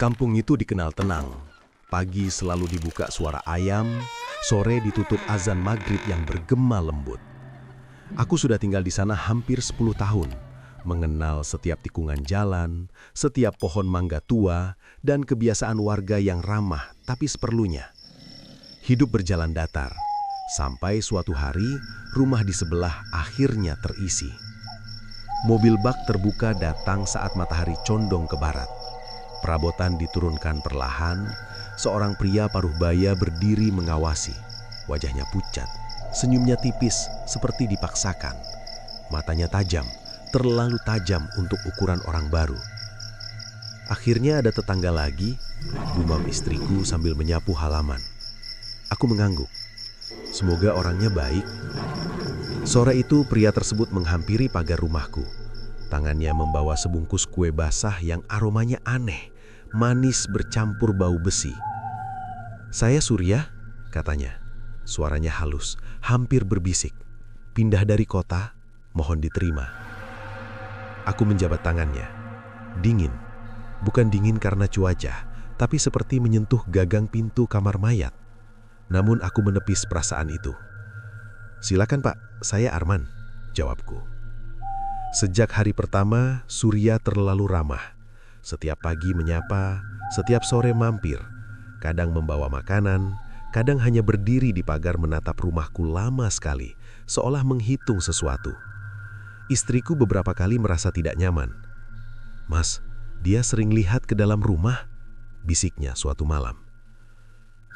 Kampung itu dikenal tenang. Pagi selalu dibuka suara ayam, sore ditutup azan maghrib yang bergema lembut. Aku sudah tinggal di sana hampir 10 tahun, mengenal setiap tikungan jalan, setiap pohon mangga tua, dan kebiasaan warga yang ramah tapi seperlunya. Hidup berjalan datar, sampai suatu hari rumah di sebelah akhirnya terisi. Mobil bak terbuka datang saat matahari condong ke barat. Perabotan diturunkan perlahan, seorang pria paruh baya berdiri mengawasi. Wajahnya pucat, senyumnya tipis seperti dipaksakan. Matanya tajam, terlalu tajam untuk ukuran orang baru. Akhirnya ada tetangga lagi, gumam istriku sambil menyapu halaman. Aku mengangguk. Semoga orangnya baik. Sore itu pria tersebut menghampiri pagar rumahku. Tangannya membawa sebungkus kue basah yang aromanya aneh, manis bercampur bau besi. "Saya Surya," katanya. Suaranya halus, hampir berbisik. "Pindah dari kota, mohon diterima." Aku menjabat tangannya. Dingin. Bukan dingin karena cuaca, tapi seperti menyentuh gagang pintu kamar mayat. Namun aku menepis perasaan itu. "Silakan Pak, saya Arman," jawabku. Sejak hari pertama, Surya terlalu ramah. Setiap pagi menyapa, setiap sore mampir. Kadang membawa makanan, kadang hanya berdiri di pagar menatap rumahku lama sekali, seolah menghitung sesuatu. Istriku beberapa kali merasa tidak nyaman. "Mas, dia sering lihat ke dalam rumah," bisiknya suatu malam.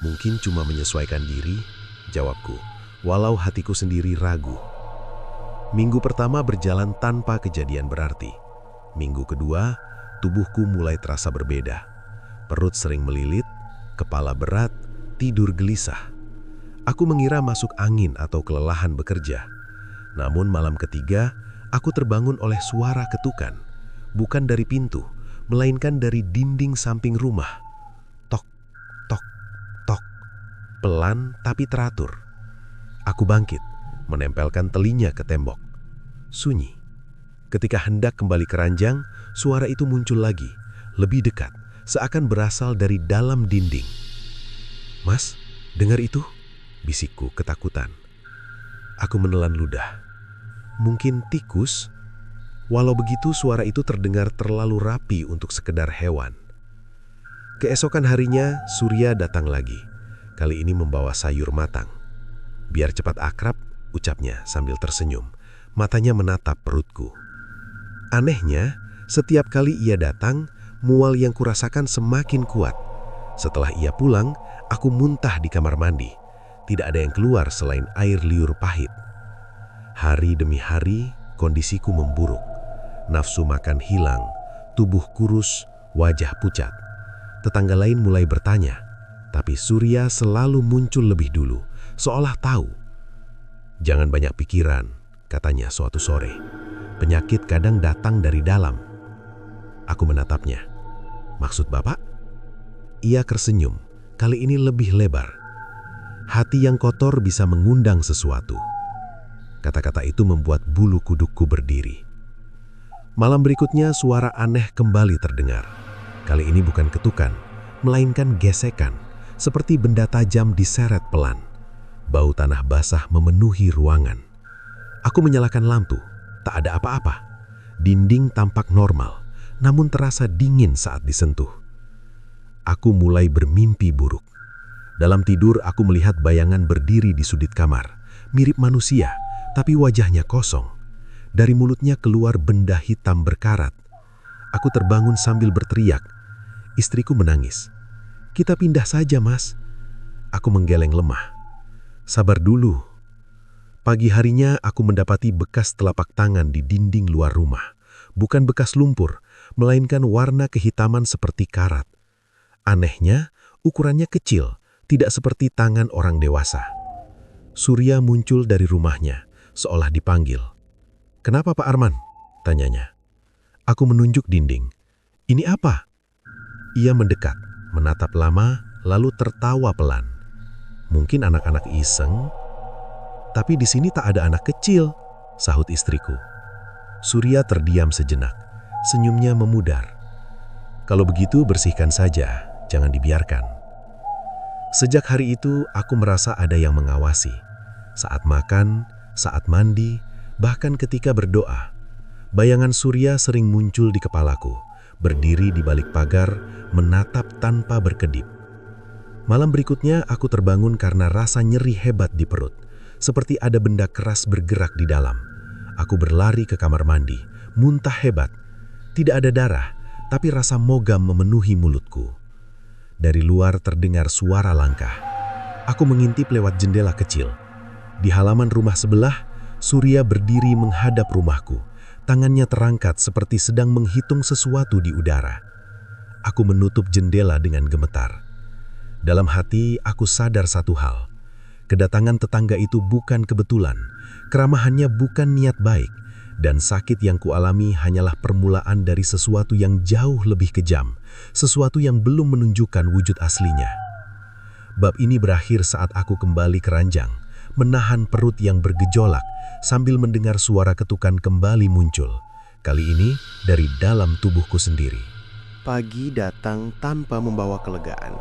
"Mungkin cuma menyesuaikan diri," jawabku, walau hatiku sendiri ragu. Minggu pertama berjalan tanpa kejadian berarti. Minggu kedua, tubuhku mulai terasa berbeda. Perut sering melilit, kepala berat, tidur gelisah. Aku mengira masuk angin atau kelelahan bekerja. Namun malam ketiga, aku terbangun oleh suara ketukan. Bukan dari pintu, melainkan dari dinding samping rumah. Tok, tok, tok. Pelan tapi teratur. Aku bangkit, menempelkan telinga ke tembok. Sunyi. Ketika hendak kembali ke ranjang, suara itu muncul lagi, lebih dekat, seakan berasal dari dalam dinding. "Mas, dengar itu?" bisikku ketakutan. Aku menelan ludah. Mungkin tikus? Walau begitu, suara itu terdengar terlalu rapi untuk sekedar hewan. Keesokan harinya, Surya datang lagi. Kali ini membawa sayur matang. "Biar cepat akrab," ucapnya sambil tersenyum. Matanya menatap perutku. Anehnya, setiap kali ia datang, mual yang kurasakan semakin kuat. Setelah ia pulang, aku muntah di kamar mandi. Tidak ada yang keluar selain air liur pahit. Hari demi hari, kondisiku memburuk. Nafsu makan hilang, tubuh kurus, wajah pucat. Tetangga lain mulai bertanya, tapi Surya selalu muncul lebih dulu, seolah tahu. "Jangan banyak pikiran," katanya suatu sore. "Penyakit kadang datang dari dalam." Aku menatapnya. "Maksud Bapak?" Ia tersenyum, kali ini lebih lebar. "Hati yang kotor bisa mengundang sesuatu." Kata-kata itu membuat bulu kudukku berdiri. Malam berikutnya suara aneh kembali terdengar. Kali ini bukan ketukan, melainkan gesekan, seperti benda tajam diseret pelan. Bau tanah basah memenuhi ruangan. Aku menyalakan lampu, tak ada apa-apa. Dinding tampak normal, namun terasa dingin saat disentuh. Aku mulai bermimpi buruk. Dalam tidur aku melihat bayangan berdiri di sudut kamar, mirip manusia, tapi wajahnya kosong. Dari mulutnya keluar benda hitam berkarat. Aku terbangun sambil berteriak. Istriku menangis. "Kita pindah saja, Mas." Aku menggeleng lemah. "Sabar dulu." Pagi harinya aku mendapati bekas telapak tangan di dinding luar rumah. Bukan bekas lumpur, melainkan warna kehitaman seperti karat. Anehnya, ukurannya kecil, tidak seperti tangan orang dewasa. Surya muncul dari rumahnya, seolah dipanggil. "Kenapa Pak Arman?" tanyanya. Aku menunjuk dinding. "Ini apa?" Ia mendekat, menatap lama, lalu tertawa pelan. "Mungkin anak-anak iseng." "Tapi di sini tak ada anak kecil," sahut istriku. Surya terdiam sejenak, senyumnya memudar. Kalau begitu bersihkan saja, jangan dibiarkan. Sejak hari itu aku merasa ada yang mengawasi. Saat makan, saat mandi, bahkan ketika berdoa. Bayangan Surya sering muncul di kepalaku, berdiri di balik pagar, menatap tanpa berkedip. Malam berikutnya aku terbangun karena rasa nyeri hebat di perut, seperti ada benda keras bergerak di dalam. Aku berlari ke kamar mandi, muntah hebat. Tidak ada darah, tapi rasa mogam memenuhi mulutku. Dari luar terdengar suara langkah. Aku mengintip lewat jendela kecil. Di halaman rumah sebelah, Surya berdiri menghadap rumahku. Tangannya terangkat seperti sedang menghitung sesuatu di udara. Aku menutup jendela dengan gemetar. Dalam hati, aku sadar satu hal. Kedatangan tetangga itu bukan kebetulan, keramahannya bukan niat baik, dan sakit yang kualami hanyalah permulaan dari sesuatu yang jauh lebih kejam, sesuatu yang belum menunjukkan wujud aslinya. Bab ini berakhir saat aku kembali ke ranjang, menahan perut yang bergejolak sambil mendengar suara ketukan kembali muncul. Kali ini dari dalam tubuhku sendiri. Pagi datang tanpa membawa kelegaan.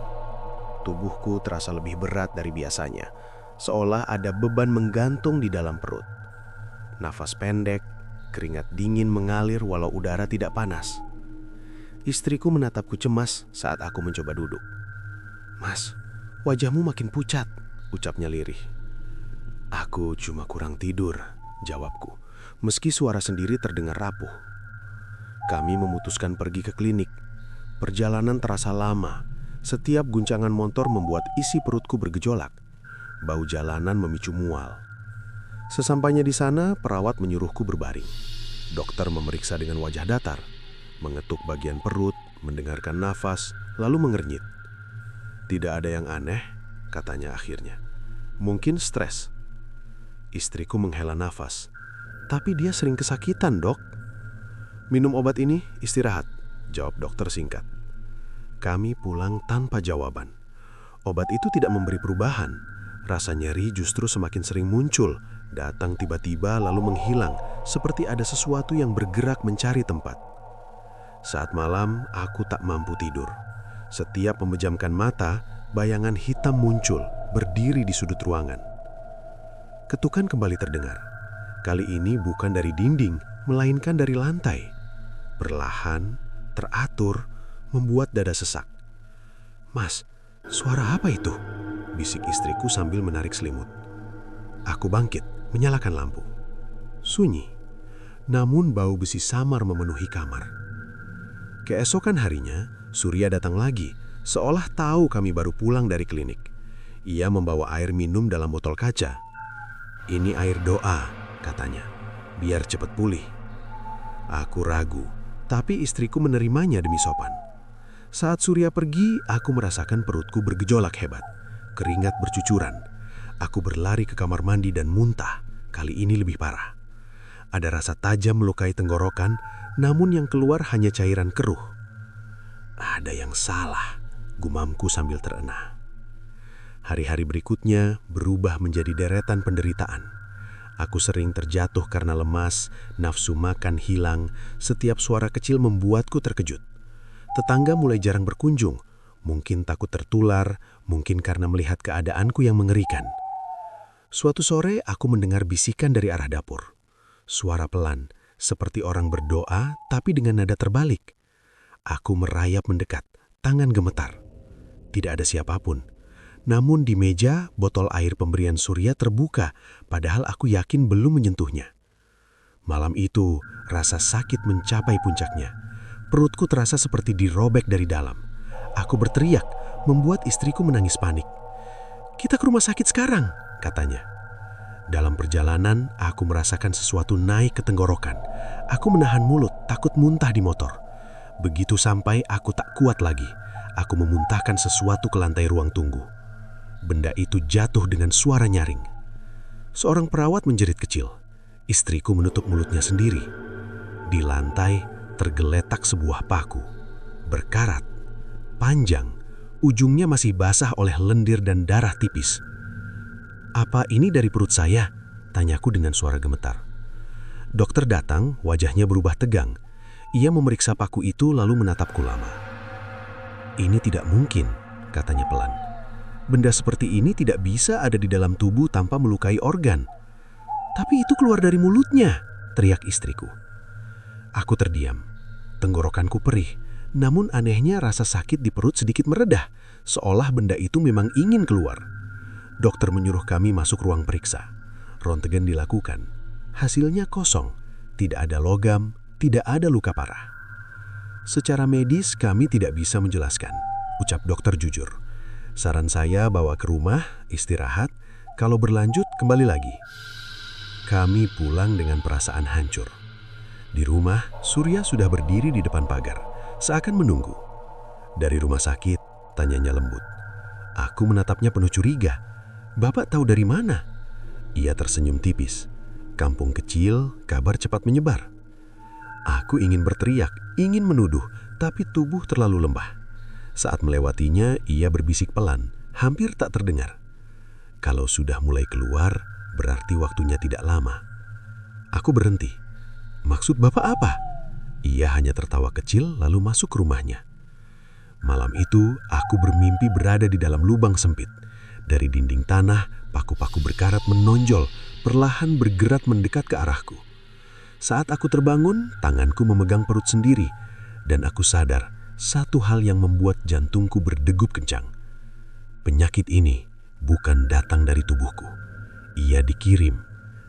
Tubuhku terasa lebih berat dari biasanya, seolah ada beban menggantung di dalam perut. Nafas pendek, keringat dingin mengalir walau udara tidak panas. Istriku menatapku cemas saat aku mencoba duduk. "Mas, wajahmu makin pucat," ucapnya lirih. "Aku cuma kurang tidur," jawabku, meski suara sendiri terdengar rapuh. Kami memutuskan pergi ke klinik. Perjalanan terasa lama. Setiap guncangan motor membuat isi perutku bergejolak. Bau jalanan memicu mual. Sesampainya di sana, perawat menyuruhku berbaring. Dokter memeriksa dengan wajah datar, mengetuk bagian perut, mendengarkan nafas, lalu mengernyit. "Tidak ada yang aneh," katanya akhirnya. "Mungkin stres." Istriku menghela nafas. "Tapi dia sering kesakitan, Dok." "Minum obat ini, istirahat," jawab dokter singkat. Kami pulang tanpa jawaban. Obat itu tidak memberi perubahan. Rasa nyeri justru semakin sering muncul, datang tiba-tiba lalu menghilang, seperti ada sesuatu yang bergerak mencari tempat. Saat malam, aku tak mampu tidur. Setiap memejamkan mata, bayangan hitam muncul, berdiri di sudut ruangan. Ketukan kembali terdengar. Kali ini bukan dari dinding, melainkan dari lantai. Perlahan, teratur, membuat dada sesak. "Mas, suara apa itu?" bisik istriku sambil menarik selimut. Aku bangkit, menyalakan lampu. Sunyi, namun bau besi samar memenuhi kamar. Keesokan harinya, Surya datang lagi, seolah tahu kami baru pulang dari klinik. Ia membawa air minum dalam botol kaca. "Ini air doa," katanya, "biar cepat pulih." Aku ragu, tapi istriku menerimanya demi sopan. Saat Surya pergi, aku merasakan perutku bergejolak hebat. Keringat bercucuran. Aku berlari ke kamar mandi dan muntah. Kali ini lebih parah. Ada rasa tajam melukai tenggorokan, namun yang keluar hanya cairan keruh. "Ada yang salah," gumamku sambil terengah. Hari-hari berikutnya berubah menjadi deretan penderitaan. Aku sering terjatuh karena lemas, nafsu makan hilang, setiap suara kecil membuatku terkejut. Tetangga mulai jarang berkunjung, mungkin takut tertular, mungkin karena melihat keadaanku yang mengerikan. Suatu sore aku mendengar bisikan dari arah dapur. Suara pelan, seperti orang berdoa tapi dengan nada terbalik. Aku merayap mendekat, tangan gemetar. Tidak ada siapapun. Namun di meja, botol air pemberian Surya terbuka, padahal aku yakin belum menyentuhnya. Malam itu, rasa sakit mencapai puncaknya. Perutku terasa seperti dirobek dari dalam. Aku berteriak, membuat istriku menangis panik. "Kita ke rumah sakit sekarang," katanya. Dalam perjalanan, aku merasakan sesuatu naik ke tenggorokan. Aku menahan mulut, takut muntah di motor. Begitu sampai, aku tak kuat lagi. Aku memuntahkan sesuatu ke lantai ruang tunggu. Benda itu jatuh dengan suara nyaring. Seorang perawat menjerit kecil. Istriku menutup mulutnya sendiri. Di lantai tergeletak sebuah paku. Berkarat, panjang, ujungnya masih basah oleh lendir dan darah tipis. "Apa ini dari perut saya?" tanyaku dengan suara gemetar. Dokter datang, wajahnya berubah tegang. Ia memeriksa paku itu lalu menatapku lama. "Ini tidak mungkin," katanya pelan. "Benda seperti ini tidak bisa ada di dalam tubuh tanpa melukai organ." "Tapi itu keluar dari mulutnya," teriak istriku. Aku terdiam. Tenggorokanku perih, namun anehnya rasa sakit di perut sedikit meredah, seolah benda itu memang ingin keluar. Dokter menyuruh kami masuk ruang periksa. Rontogen dilakukan. Hasilnya kosong, tidak ada logam, tidak ada luka parah. "Secara medis kami tidak bisa menjelaskan," ucap dokter jujur. "Saran saya bawa ke rumah, istirahat, kalau berlanjut kembali lagi." Kami pulang dengan perasaan hancur. Di rumah, Surya sudah berdiri di depan pagar, seakan menunggu. "Dari rumah sakit?" tanyanya lembut. Aku menatapnya penuh curiga. "Bapak tahu dari mana?" Ia tersenyum tipis. "Kampung kecil, kabar cepat menyebar." Aku ingin berteriak, ingin menuduh, tapi tubuh terlalu lembah. Saat melewatinya, ia berbisik pelan, hampir tak terdengar. "Kalau sudah mulai keluar, berarti waktunya tidak lama." Aku berhenti. "Maksud Bapak apa?" Ia hanya tertawa kecil lalu masuk ke rumahnya. Malam itu, aku bermimpi berada di dalam lubang sempit. Dari dinding tanah, paku-paku berkarat menonjol, perlahan bergerak mendekat ke arahku. Saat aku terbangun, tanganku memegang perut sendiri, dan aku sadar satu hal yang membuat jantungku berdegup kencang. Penyakit ini bukan datang dari tubuhku. Ia dikirim,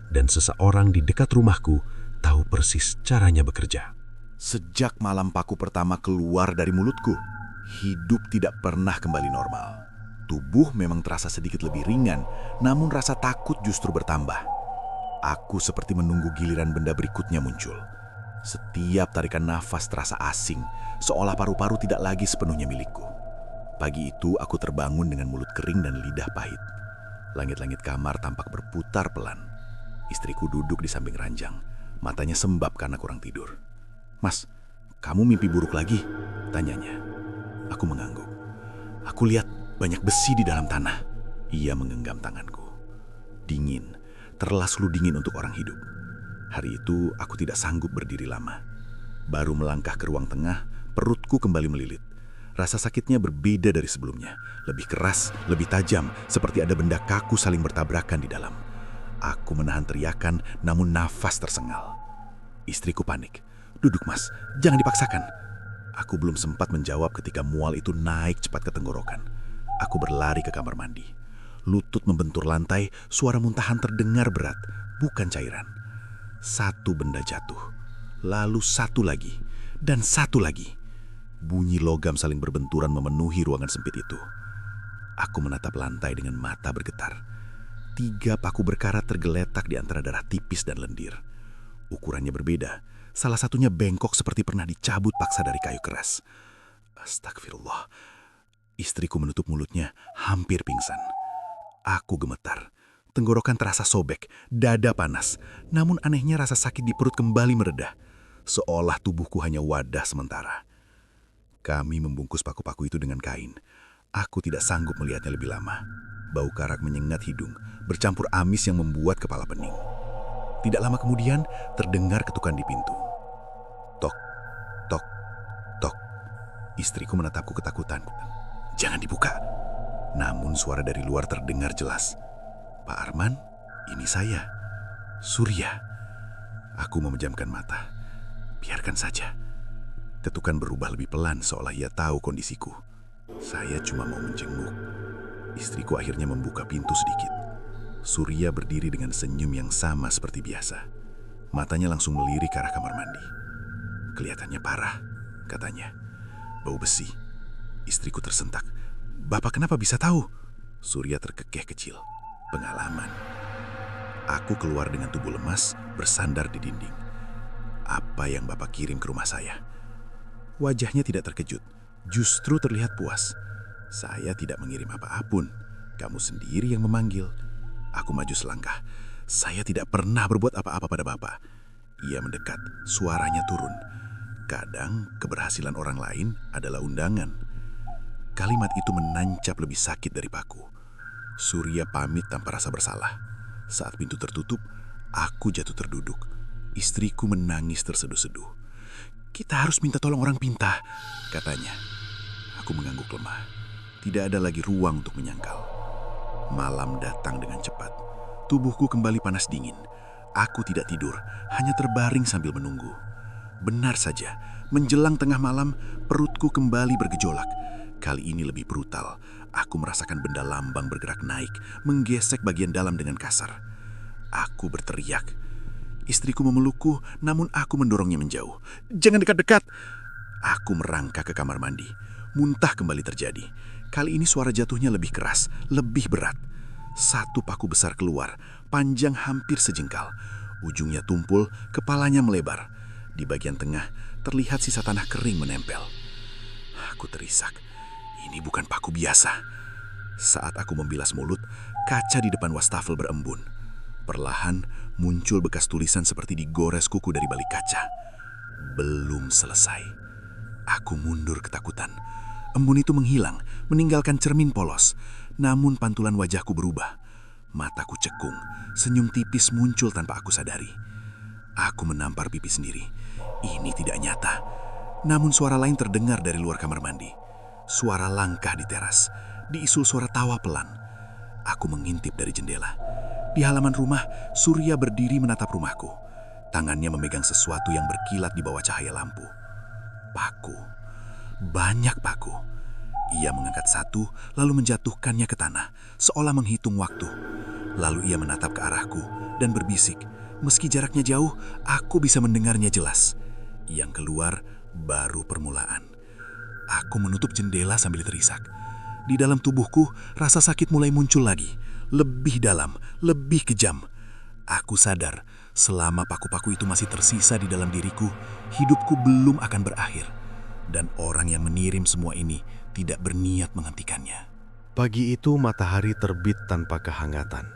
dan seseorang di dekat rumahku tahu persis caranya bekerja. Sejak malam paku pertama keluar dari mulutku, hidup tidak pernah kembali normal. Tubuh memang terasa sedikit lebih ringan, namun rasa takut justru bertambah. Aku seperti menunggu giliran benda berikutnya muncul. Setiap tarikan nafas terasa asing, seolah paru-paru tidak lagi sepenuhnya milikku. Pagi itu aku terbangun dengan mulut kering dan lidah pahit. Langit-langit kamar tampak berputar pelan. Istriku duduk di samping ranjang, matanya sembab karena kurang tidur. "Mas, kamu mimpi buruk lagi?" tanyanya. Aku mengangguk. "Aku lihat banyak besi di dalam tanah." Ia menggenggam tanganku. Dingin, terlalu dingin untuk orang hidup. Hari itu aku tidak sanggup berdiri lama. Baru melangkah ke ruang tengah, perutku kembali melilit. Rasa sakitnya berbeda dari sebelumnya. Lebih keras, lebih tajam, seperti ada benda kaku saling bertabrakan di dalam. Aku menahan teriakan, namun nafas tersengal. Istriku panik. "Duduk mas, jangan dipaksakan." Aku belum sempat menjawab ketika mual itu naik cepat ke tenggorokan. Aku berlari ke kamar mandi. Lutut membentur lantai, suara muntahan terdengar berat, bukan cairan. Satu benda jatuh, lalu satu lagi, dan satu lagi. Bunyi logam saling berbenturan memenuhi ruangan sempit itu. Aku menatap lantai dengan mata bergetar. 3 paku berkarat tergeletak di antara darah tipis dan lendir. Ukurannya berbeda, salah satunya bengkok seperti pernah dicabut paksa dari kayu keras. Astagfirullah. Istriku menutup mulutnya, hampir pingsan. Aku gemetar. Tenggorokan terasa sobek, dada panas. Namun anehnya rasa sakit di perut kembali meredah. Seolah tubuhku hanya wadah sementara. Kami membungkus paku-paku itu dengan kain. Aku tidak sanggup melihatnya lebih lama. Bau karak menyengat hidung, bercampur amis yang membuat kepala pening. Tidak lama kemudian, terdengar ketukan di pintu. Tok, tok, tok. Istriku menatapku ketakutan. "Jangan dibuka." Namun suara dari luar terdengar jelas. "Pak Arman, ini saya, Surya." Aku memejamkan mata. Biarkan saja. Ketukan berubah lebih pelan seolah ia tahu kondisiku. Saya cuma mau menjenguk. Istriku akhirnya membuka pintu sedikit. Surya berdiri dengan senyum yang sama seperti biasa. Matanya langsung melirik ke arah kamar mandi. "Kelihatannya parah," katanya. "Bau besi." Istriku tersentak. "Bapak kenapa bisa tahu?" Surya terkekeh kecil. "Pengalaman." Aku keluar dengan tubuh lemas, bersandar di dinding. "Apa yang Bapak kirim ke rumah saya?" Wajahnya tidak terkejut, justru terlihat puas. "Saya tidak mengirim apa-apun. Kamu sendiri yang memanggil." Aku maju selangkah. "Saya tidak pernah berbuat apa-apa pada Bapak." Ia mendekat, suaranya turun. "Kadang keberhasilan orang lain adalah undangan." Kalimat itu menancap lebih sakit dari paku. Surya pamit tanpa rasa bersalah. Saat pintu tertutup, aku jatuh terduduk. Istriku menangis terseduh-seduh. "Kita harus minta tolong orang pintar," katanya. Aku mengangguk lemah. Tidak ada lagi ruang untuk menyangkal. Malam datang dengan cepat. Tubuhku kembali panas dingin. Aku tidak tidur, hanya terbaring sambil menunggu. Benar saja, menjelang tengah malam, perutku kembali bergejolak. Kali ini lebih brutal. Aku merasakan benda lambang bergerak naik, menggesek bagian dalam dengan kasar. Aku berteriak. Istriku memelukku, namun aku mendorongnya menjauh. Jangan dekat-dekat. Aku merangkak ke kamar mandi. Muntah kembali terjadi. Kali ini suara jatuhnya lebih keras, lebih berat. Satu paku besar keluar, panjang hampir sejengkal. Ujungnya tumpul, kepalanya melebar. Di bagian tengah, terlihat sisa tanah kering menempel. Aku terisak. Ini bukan paku biasa. Saat aku membilas mulut, kaca di depan wastafel berembun. Perlahan muncul bekas tulisan seperti digores kuku dari balik kaca. Belum selesai. Aku mundur ketakutan. Embun itu menghilang, meninggalkan cermin polos. Namun pantulan wajahku berubah. Mataku cekung, senyum tipis muncul tanpa aku sadari. Aku menampar pipi sendiri. Ini tidak nyata. Namun suara lain terdengar dari luar kamar mandi. Suara langkah di teras, diisul suara tawa pelan. Aku mengintip dari jendela. Di halaman rumah, Surya berdiri menatap rumahku. Tangannya memegang sesuatu yang berkilat di bawah cahaya lampu. Paku. Banyak paku. Ia mengangkat satu, lalu menjatuhkannya ke tanah, seolah menghitung waktu. Lalu ia menatap ke arahku dan berbisik. Meski jaraknya jauh, aku bisa mendengarnya jelas. Yang keluar baru permulaan. Aku menutup jendela sambil terisak. Di dalam tubuhku, rasa sakit mulai muncul lagi. Lebih dalam, lebih kejam. Aku sadar, selama paku-paku itu masih tersisa di dalam diriku, hidupku belum akan berakhir. Dan orang yang mengirim semua ini tidak berniat menghentikannya. Pagi itu matahari terbit tanpa kehangatan.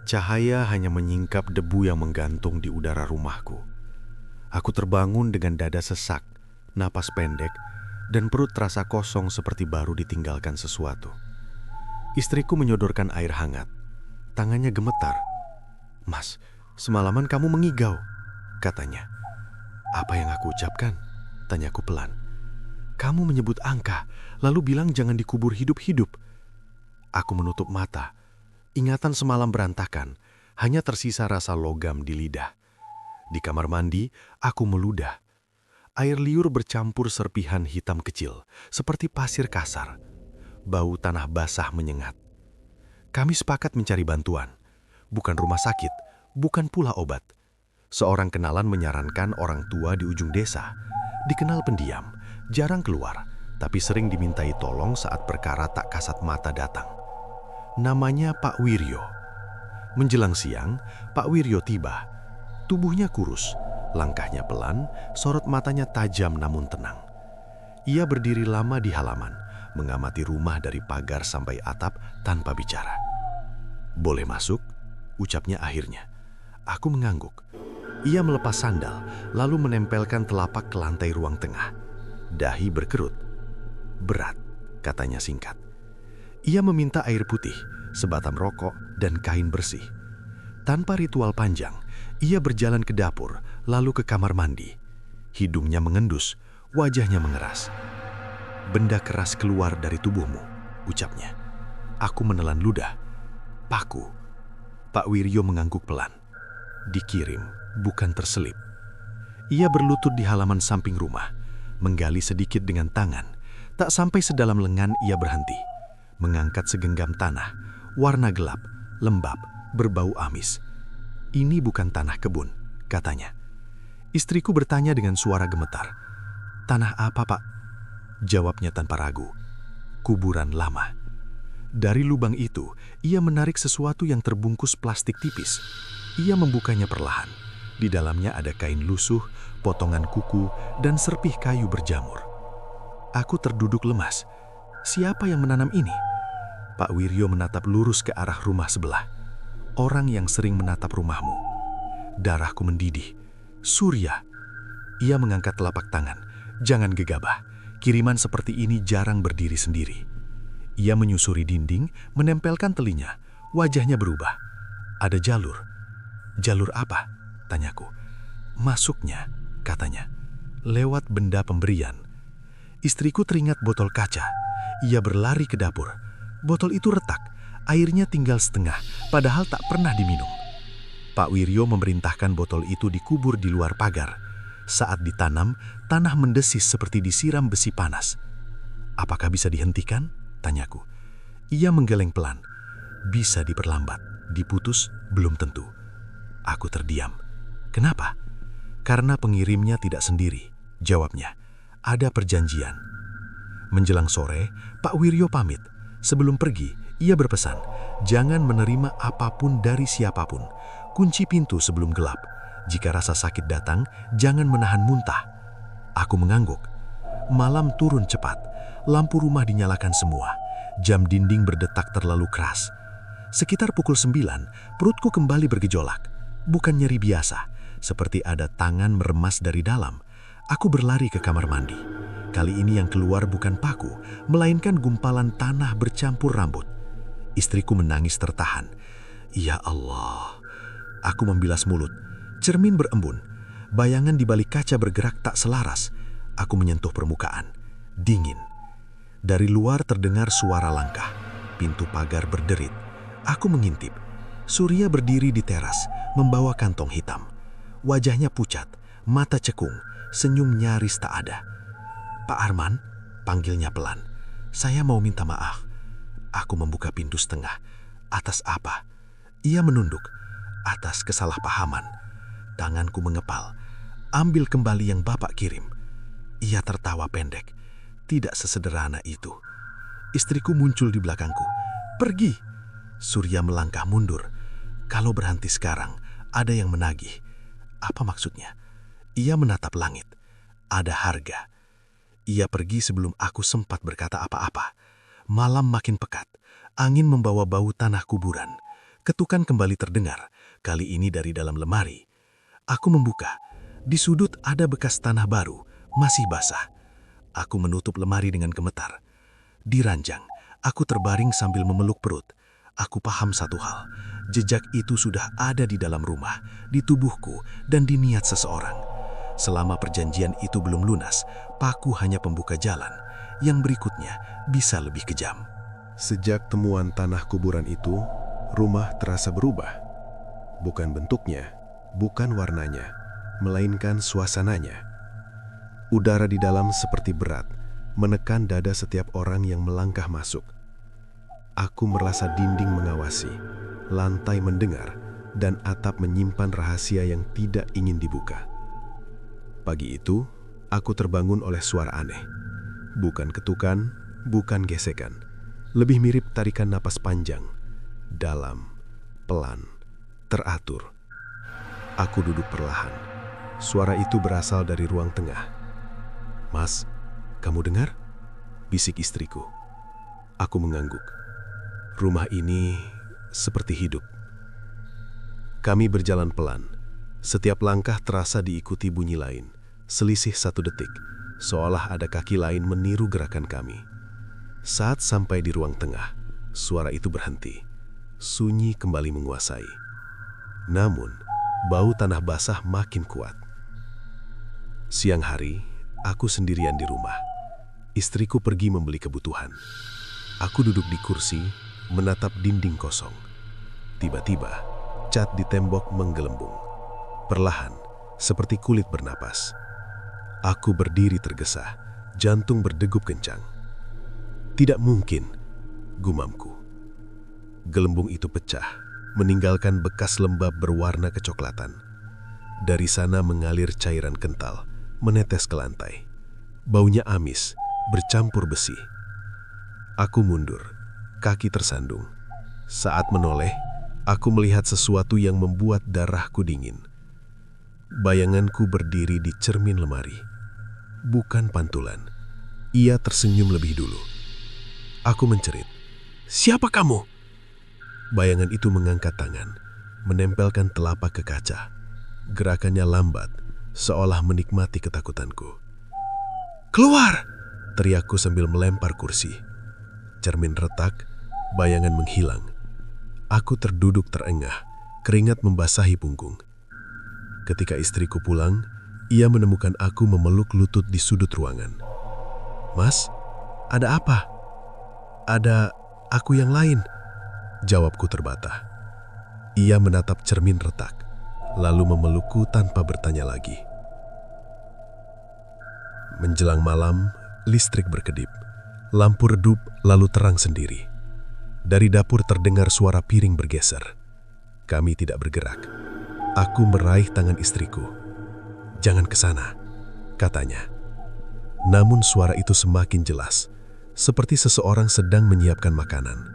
Cahaya hanya menyingkap debu yang menggantung di udara rumahku. Aku terbangun dengan dada sesak, napas pendek, dan perut terasa kosong seperti baru ditinggalkan sesuatu. Istriku menyodorkan air hangat. Tangannya gemetar. "Mas, semalaman kamu mengigau," katanya. "Apa yang aku ucapkan?" tanyaku pelan. "Kamu menyebut angka, lalu bilang jangan dikubur hidup-hidup." Aku menutup mata. Ingatan semalam berantakan, hanya tersisa rasa logam di lidah. Di kamar mandi, aku meludah. Air liur bercampur serpihan hitam kecil, seperti pasir kasar. Bau tanah basah menyengat. Kami sepakat mencari bantuan. Bukan rumah sakit, bukan pula obat. Seorang kenalan menyarankan orang tua di ujung desa. Dikenal pendiam, jarang keluar, tapi sering dimintai tolong saat perkara tak kasat mata datang. Namanya Pak Wiryo. Menjelang siang, Pak Wiryo tiba. Tubuhnya kurus, langkahnya pelan, sorot matanya tajam namun tenang. Ia berdiri lama di halaman, mengamati rumah dari pagar sampai atap tanpa bicara. "Boleh masuk?" ucapnya akhirnya. Aku mengangguk. Ia melepas sandal, lalu menempelkan telapak ke lantai ruang tengah. Dahi berkerut. "Berat," katanya singkat. Ia meminta air putih, sebatang rokok, dan kain bersih. Tanpa ritual panjang, ia berjalan ke dapur, lalu ke kamar mandi. Hidungnya mengendus, wajahnya mengeras. "Benda keras keluar dari tubuhmu," ucapnya. Aku menelan ludah. "Paku." Pak Wiryo mengangguk pelan. "Dikirim, bukan terselip." Ia berlutut di halaman samping rumah, menggali sedikit dengan tangan. Tak sampai sedalam lengan ia berhenti. Mengangkat segenggam tanah, warna gelap, lembab, berbau amis. "Ini bukan tanah kebun," katanya. Istriku bertanya dengan suara gemetar. "Tanah apa, Pak?" Jawabnya tanpa ragu. "Kuburan lama." Dari lubang itu, ia menarik sesuatu yang terbungkus plastik tipis. Ia membukanya perlahan. Di dalamnya ada kain lusuh, potongan kuku, dan serpih kayu berjamur. Aku terduduk lemas. Siapa yang menanam ini? Pak Wiryo menatap lurus ke arah rumah sebelah. "Orang yang sering menatap rumahmu." Darahku mendidih. "Surya." Ia mengangkat telapak tangan. "Jangan gegabah. Kiriman seperti ini jarang berdiri sendiri." Ia menyusuri dinding, menempelkan telinya. Wajahnya berubah. "Ada jalur." "Jalur apa?" tanyaku. "Masuknya," katanya. "Lewat benda pemberian." Istriku teringat botol kaca. Ia berlari ke dapur. Botol itu retak, airnya tinggal setengah, padahal tak pernah diminum. Pak Wiryo memerintahkan botol itu dikubur di luar pagar. Saat ditanam, tanah mendesis seperti disiram besi panas. "Apakah bisa dihentikan?" tanyaku. Ia menggeleng pelan. "Bisa diperlambat, diputus, belum tentu." Aku terdiam. "Kenapa?" "Karena pengirimnya tidak sendiri," jawabnya. "Ada perjanjian." Menjelang sore, Pak Wiryo pamit. Sebelum pergi, ia berpesan, jangan menerima apapun dari siapapun. Kunci pintu sebelum gelap. Jika rasa sakit datang, jangan menahan muntah. Aku mengangguk. Malam turun cepat. Lampu rumah dinyalakan semua. Jam dinding berdetak terlalu keras. Sekitar pukul 9, perutku kembali bergejolak. Bukan nyeri biasa, seperti ada tangan meremas dari dalam. Aku berlari ke kamar mandi. Kali ini yang keluar bukan paku, melainkan gumpalan tanah bercampur rambut. Istriku menangis tertahan. "Ya Allah." Aku membilas mulut. Cermin berembun. Bayangan di balik kaca bergerak tak selaras. Aku menyentuh permukaan. Dingin. Dari luar terdengar suara langkah. Pintu pagar berderit. Aku mengintip. Surya berdiri di teras, membawa kantong hitam. Wajahnya pucat, mata cekung, senyum nyaris tak ada. "Pak Arman," panggilnya pelan. "Saya mau minta maaf." Aku membuka pintu setengah. "Atas apa?" Ia menunduk. "Atas kesalahpahaman." Tanganku mengepal. "Ambil kembali yang Bapak kirim." Ia tertawa pendek. "Tidak sesederhana itu." Istriku muncul di belakangku. "Pergi." Surya melangkah mundur. "Kalau berhenti sekarang, ada yang menagih." "Apa maksudnya?" Ia menatap langit. "Ada harga." Ia pergi sebelum aku sempat berkata apa-apa. Malam makin pekat. Angin membawa bau tanah kuburan. Ketukan kembali terdengar, kali ini dari dalam lemari. Aku membuka. Di sudut ada bekas tanah baru, masih basah. Aku menutup lemari dengan gemetar. Di ranjang, aku terbaring sambil memeluk perut. Aku paham satu hal, jejak itu sudah ada di dalam rumah, di tubuhku, dan di niat seseorang. Selama perjanjian itu belum lunas, paku hanya pembuka jalan. Yang berikutnya bisa lebih kejam. Sejak temuan tanah kuburan itu, rumah terasa berubah. Bukan bentuknya, bukan warnanya, melainkan suasananya. Udara di dalam seperti berat, menekan dada setiap orang yang melangkah masuk. Aku merasa dinding mengawasi, lantai mendengar, dan atap menyimpan rahasia yang tidak ingin dibuka. Pagi itu, aku terbangun oleh suara aneh. Bukan ketukan, bukan gesekan. Lebih mirip tarikan napas panjang. Dalam, pelan, teratur. Aku duduk perlahan. Suara itu berasal dari ruang tengah. "Mas, kamu dengar?" bisik istriku. Aku mengangguk. Rumah ini seperti hidup. Kami berjalan pelan. Setiap langkah terasa diikuti bunyi lain. Selisih 1 detik, seolah ada kaki lain meniru gerakan kami. Saat sampai di ruang tengah, suara itu berhenti. Sunyi kembali menguasai. Namun, bau tanah basah makin kuat. Siang hari, aku sendirian di rumah. Istriku pergi membeli kebutuhan. Aku duduk di kursi, menatap dinding kosong. Tiba-tiba, cat di tembok menggelembung. Perlahan, seperti kulit bernapas. Aku berdiri tergesa, jantung berdegup kencang. "Tidak mungkin," gumamku. Gelembung itu pecah, meninggalkan bekas lembab berwarna kecoklatan. Dari sana mengalir cairan kental, menetes ke lantai. Baunya amis, bercampur besi. Aku mundur, kaki tersandung. Saat menoleh, aku melihat sesuatu yang membuat darahku dingin. Bayanganku berdiri di cermin lemari. Bukan pantulan. Ia tersenyum lebih dulu. Aku mencerit, "Siapa kamu?" Bayangan itu mengangkat tangan, menempelkan telapak ke kaca. Gerakannya lambat, seolah menikmati ketakutanku. "Keluar!" teriakku sambil melempar kursi. Cermin retak, bayangan menghilang. Aku terduduk terengah, keringat membasahi punggung. Ketika istriku pulang, ia menemukan aku memeluk lutut di sudut ruangan. "Mas, ada apa?" "Ada aku yang lain," jawabku terbata. Ia menatap cermin retak, lalu memelukku tanpa bertanya lagi. Menjelang malam, listrik berkedip. Lampu redup lalu terang sendiri. Dari dapur terdengar suara piring bergeser. Kami tidak bergerak. Aku meraih tangan istriku. "Jangan ke sana," katanya. Namun suara itu semakin jelas, seperti seseorang sedang menyiapkan makanan.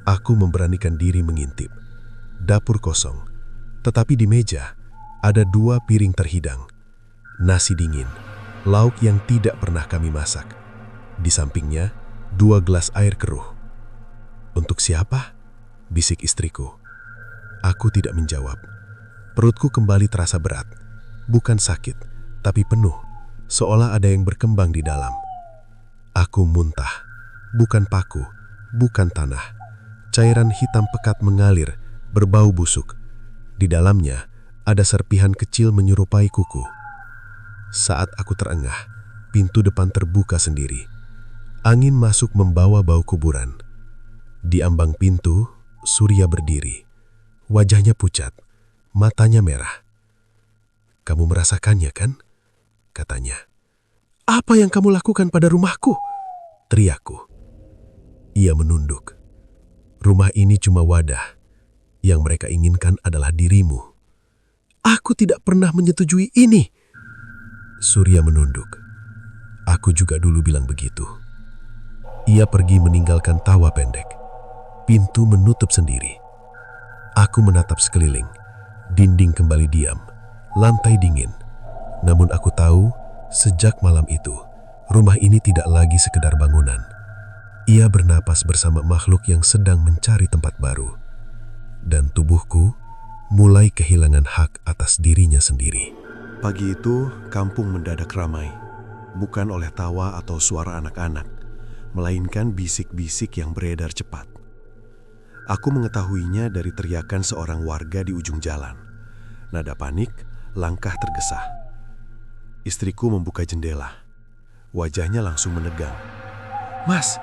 Aku memberanikan diri mengintip. Dapur kosong, tetapi di meja ada 2 piring terhidang. Nasi dingin, lauk yang tidak pernah kami masak. Di sampingnya, 2 gelas air keruh. "Untuk siapa?" bisik istriku. Aku tidak menjawab. Perutku kembali terasa berat. Bukan sakit, tapi penuh, seolah ada yang berkembang di dalam. Aku muntah. Bukan paku, bukan tanah. Cairan hitam pekat mengalir, berbau busuk. Di dalamnya ada serpihan kecil menyerupai kuku. Saat aku terengah, pintu depan terbuka sendiri. Angin masuk membawa bau kuburan. Di ambang pintu, Surya berdiri. Wajahnya pucat, matanya merah. "Kamu merasakannya, kan?" katanya. "Apa yang kamu lakukan pada rumahku?" teriakku. Ia menunduk. "Rumah ini cuma wadah. Yang mereka inginkan adalah dirimu." "Aku tidak pernah menyetujui ini." Surya menunduk. "Aku juga dulu bilang begitu." Ia pergi meninggalkan tawa pendek. Pintu menutup sendiri. Aku menatap sekeliling. Dinding kembali diam. Lantai dingin. Namun aku tahu, sejak malam itu, rumah ini tidak lagi sekedar bangunan. Ia bernapas bersama makhluk yang sedang mencari tempat baru. Dan tubuhku mulai kehilangan hak atas dirinya sendiri. Pagi itu, kampung mendadak ramai. Bukan oleh tawa atau suara anak-anak, melainkan bisik-bisik yang beredar cepat. Aku mengetahuinya dari teriakan seorang warga di ujung jalan. Nada panik, langkah tergesa. Istriku membuka jendela. Wajahnya langsung menegang. "Mas,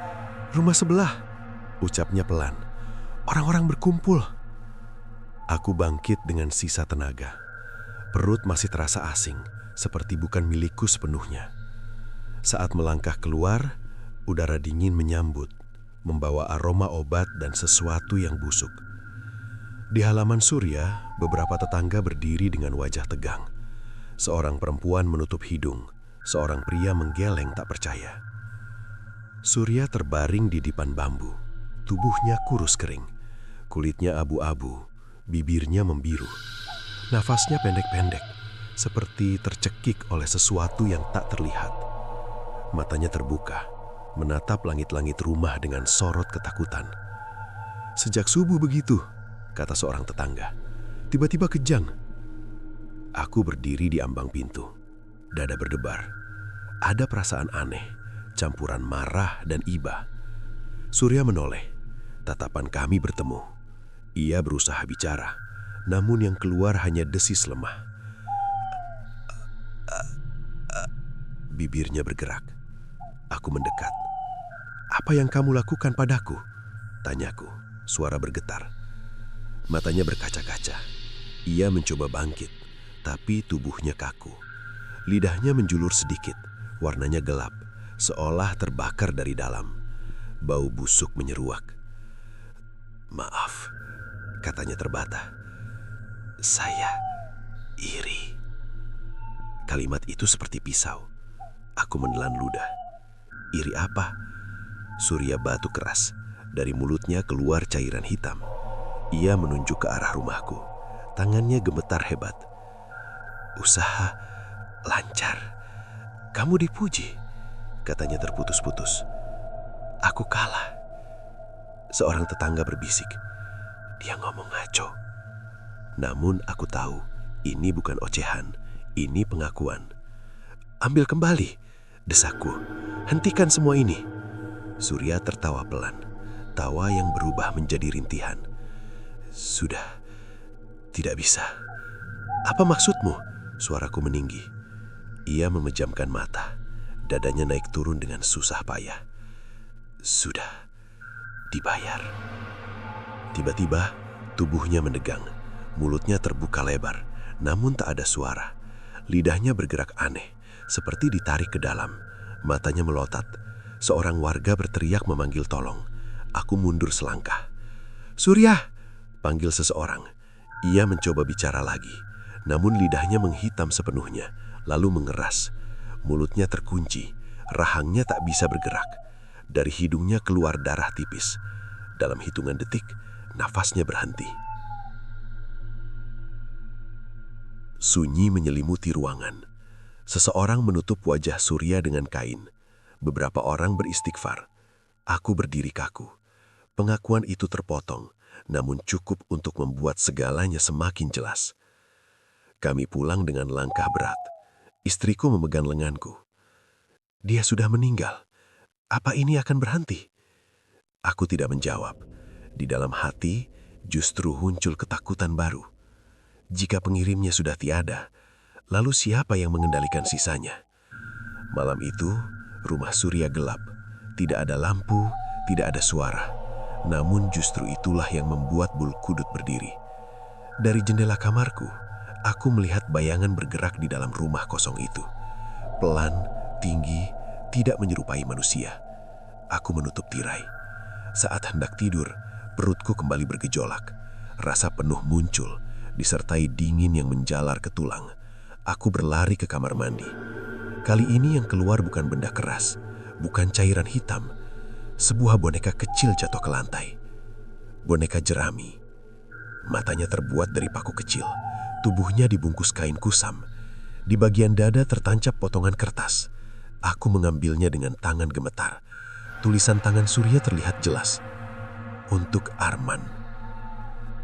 rumah sebelah," ucapnya pelan. "Orang-orang berkumpul." Aku bangkit dengan sisa tenaga. Perut masih terasa asing, seperti bukan milikku sepenuhnya. Saat melangkah keluar, udara dingin menyambut, membawa aroma obat dan sesuatu yang busuk. Di halaman Surya, beberapa tetangga berdiri dengan wajah tegang. Seorang perempuan menutup hidung, seorang pria menggeleng tak percaya. Surya terbaring di dipan bambu. Tubuhnya kurus kering, kulitnya abu-abu, bibirnya membiru. Nafasnya pendek-pendek, seperti tercekik oleh sesuatu yang tak terlihat. Matanya terbuka, menatap langit-langit rumah dengan sorot ketakutan. "Sejak subuh begitu," kata seorang tetangga. "Tiba-tiba kejang." Aku berdiri di ambang pintu. Dada berdebar. Ada perasaan aneh, campuran marah dan iba. Surya menoleh. Tatapan kami bertemu. Ia berusaha bicara, namun yang keluar hanya desis lemah. Bibirnya bergerak. Aku mendekat. "Apa yang kamu lakukan padaku?" tanyaku, suara bergetar. Matanya berkaca-kaca. Ia mencoba bangkit, tapi tubuhnya kaku. Lidahnya menjulur sedikit, warnanya gelap, seolah terbakar dari dalam. Bau busuk menyeruak. "Maaf," katanya terbata. "Saya iri." Kalimat itu seperti pisau. Aku menelan ludah. "Iri apa?" Surya batu keras. Dari mulutnya keluar cairan hitam. Ia menunjuk ke arah rumahku. Tangannya gemetar hebat. "Usaha lancar. Kamu dipuji," katanya terputus-putus. "Aku kalah." Seorang tetangga berbisik, "Dia ngomong ngaco." Namun aku tahu, ini bukan ocehan, ini pengakuan. "Ambil kembali," desakku. "Hentikan semua ini." Surya tertawa pelan, tawa yang berubah menjadi rintihan. "Sudah, tidak bisa." "Apa maksudmu?" Suaraku meninggi. Ia memejamkan mata. Dadanya naik turun dengan susah payah. Sudah dibayar. Tiba-tiba tubuhnya mendegang, mulutnya terbuka lebar, namun tak ada suara. Lidahnya bergerak aneh, seperti ditarik ke dalam. Matanya melotot. Seorang warga berteriak memanggil tolong. Aku mundur selangkah. "Surya!" panggil seseorang. Ia mencoba bicara lagi, namun lidahnya menghitam sepenuhnya, lalu mengeras. Mulutnya terkunci, rahangnya tak bisa bergerak. Dari hidungnya keluar darah tipis. Dalam hitungan detik, nafasnya berhenti. Sunyi menyelimuti ruangan. Seseorang menutup wajah Surya dengan kain. Beberapa orang beristighfar. Aku berdiri kaku. Pengakuan itu terpotong, namun cukup untuk membuat segalanya semakin jelas. Kami pulang dengan langkah berat. Istriku memegang lenganku. Dia sudah meninggal. Apa ini akan berhenti? Aku tidak menjawab. Di dalam hati justru muncul ketakutan baru. Jika pengirimnya sudah tiada, lalu siapa yang mengendalikan sisanya? Malam itu, rumah Surya gelap. Tidak ada lampu, tidak ada suara. Namun justru itulah yang membuat bulu kudut berdiri. Dari jendela kamarku, aku melihat bayangan bergerak di dalam rumah kosong itu. Pelan, tinggi, tidak menyerupai manusia. Aku menutup tirai. Saat hendak tidur, perutku kembali bergejolak. Rasa penuh muncul, disertai dingin yang menjalar ke tulang. Aku berlari ke kamar mandi. Kali ini yang keluar bukan benda keras, bukan cairan hitam. Sebuah boneka kecil jatuh ke lantai. Boneka jerami. Matanya terbuat dari paku kecil. Tubuhnya dibungkus kain kusam. Di bagian dada tertancap potongan kertas. Aku mengambilnya dengan tangan gemetar. Tulisan tangan Surya terlihat jelas. Untuk Arman.